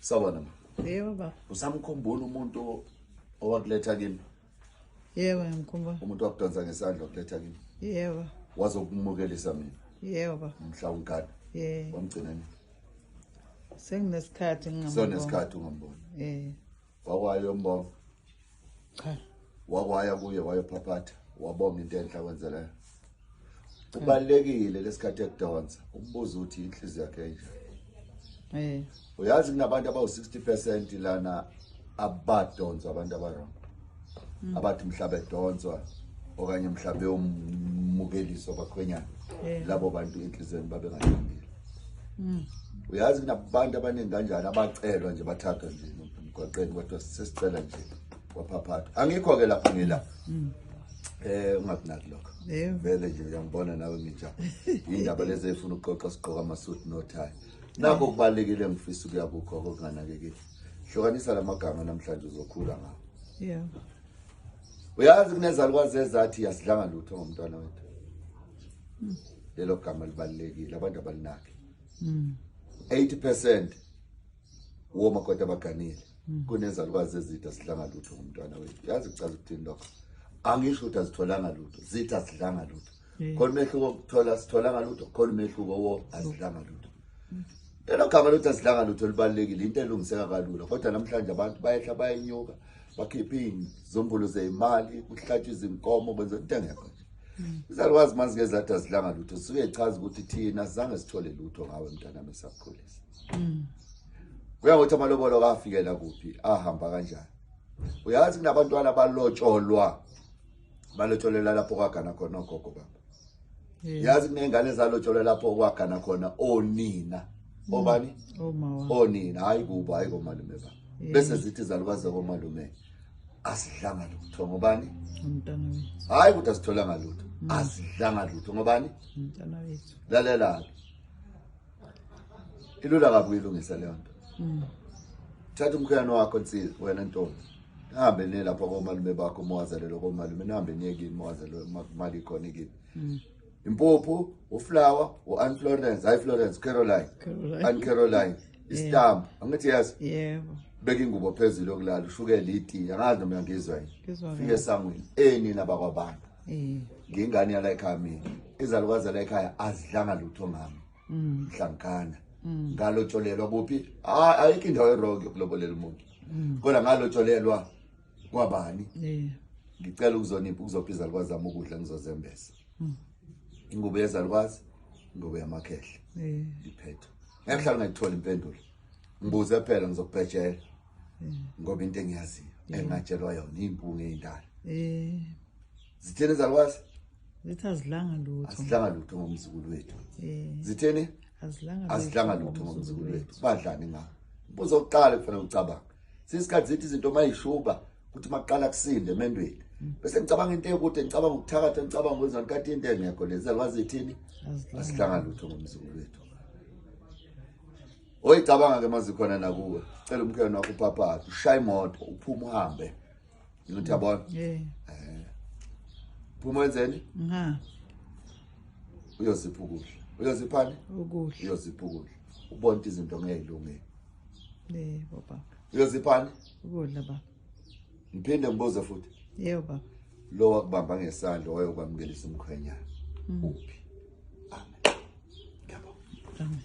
Sawona ma. Yebo baba. Usamkhumbula umuntu owakuletha kimi? Yebo ngimkhumbula. Umuntu wakudonsa ngesandla wakuletha kimi? Yebo. Wazokumukelisa mina? Yebo baba. Mhla unkani? Yebo. Wamgcina nini? Senginesikhathi ngingambona. Sonesikhathi ungambona. Wakwayo yombonga. Cha. Wakwaya kuye wayophaphatha. Wabonga into enhla kwenzela. Kubalekile lesikhathi ekudonsa. Umbuzo uthi inhliziyo yakhe enje. Uyazi kunabantu abawu 60% lana abadonswa abantu abarong. Abathi mhlabe edonswa okanye mhlabe umukeliso bakhwenyana. Labo bantu inhlizweni babe ngajambile. Uyazi kunabantu abaningi kanjani abacelwa nje bathathwa nje emgwaqeni kodwa sesicela nje kwaphaphatha. Angikho ke lapha ngila. Ungakunaki lokho. Vele nje uyangibona nawe ngija. Indaba lezi efuna ukuqoqa siqoqa amasuit no tie. Nakho kubalekile ngifisa ukuyabukho okunganakekile. Hlukanisa lamagama namhlanje uzokhula ngawo. Yeah. Uyazi kunezalukazi ezathi asidlanga lutho ngomntwana wethu. Lelo gama libalekile abantu abalinaki. 80% womakoti abaganile kunezalukazi ezithi asidlanga lutho ngomntwana wethu. Uyazi kuchaza ukuthini lokho? Angisho ukuthi azitholanga lutho, zithi asidlanga lutho. Khona umehluko ukuthola sitholanga lutho, khona umehluko wo asidlanga lutho. Lelo gama lokuthi asidlanga lutho libalekile into elungiseka kalula kodwa namhlanje abantu bayehla bayenyuka bakhipha izombulo zeimali kuhlatshwa izinkomo kwenza into engekho nje. Izalukazi manje ngezathi asidlanga lutho suke echaza ukuthi thina sizange sithole lutho ngawe mntana mesakhulisa. Uyangothi amalobolo kafikela kuphi ahamba kanjani. Uyazi kunabantwana balotsholela lapho kwagana khona ogogo baba. Yazi kunengane ezalotsholela lapho kwagana khona onina. Obani? Onina hayi kuba hayi komalume baba. Bese zithi izalukazi zakomalume asidlanga lutho ngobani? Umntana wethu. Hayi ukuthi asitholanga lutho. Asidlanga lutho ngobani? Umntana wethu. Lalela. Ilula kabi uyilungisa leyo nto. Thatha umkhweno wakho nsizwa wena ntombi. Nihambe niye lapha komalume bakho mowazalelo komalume nihambe niye kimi mowazalelo imali ikhona ikini. Impuphu, uflower, uAunt Florence, hayi Florence, Caroline. Aunt Caroline. Istamp. Angithi yes? Yebo. Beka ingubo phezulu yokulala ushukela iti. Angazi noma uyangizwa yini. Fike esangweni enina bakwabantu. Ngengane yala ekhaya mina. Izalukazi la ekhaya azidlanga lutho ngami. Mhlankana. Ngalotsholelwa kuphi? Ayikho indawo erog yokulobolela umuntu. Kodwa ngalotsholelwa kwabani? Ngicela ukuzonipha ukuzophiza alwazi zami ukudla ngizozembesa. Ingubo yezalukazi, ingubo yamakhehle. Iphetho. Ngiyahlala ngayithola impendulo. Ngibuze phela ngizokubhejela. Ngoba into engiyaziyo engatshelwa yona impunge endala. Zithene izalukazi? Zithi asidlanga lutho. Asidlanga lutho ngomzukuluwethu. Zithene? Asidlanga lutho ngomzukuluwethu. Badlani ngakho. Buzo oqala kufanele ucabanga. Sisikhathi zithi izinto mayishuba ukuthi maqala kusinde emendweni. Bese ngicabanga into ekude ngicabanga ukuthakatha ngicabanga ukwenza kanti into engekho lezi alwazi ithini? Asidlanga lutho ngomzukuluwethu. Oyicabanga ke mazi khona nakuwe. Cela umkhweno wakho uphaphatha, ushaya imoto, uphuma uhambe. Ngithi yabona? Phuma wenzeni? Uyozipha ukudla. Uyoziphani? Ukudla. Uyozipha ukudla. Ubona izinto ngeyilungile. Baba. Uyoziphani? Ukudla baba. Ngiphinde ngibuze futhi. Yebo baba. Lo wakubamba ngesandla wayokwamkelisa umkhwenyana. Uphi? Amen. Ngiyabonga. Amen.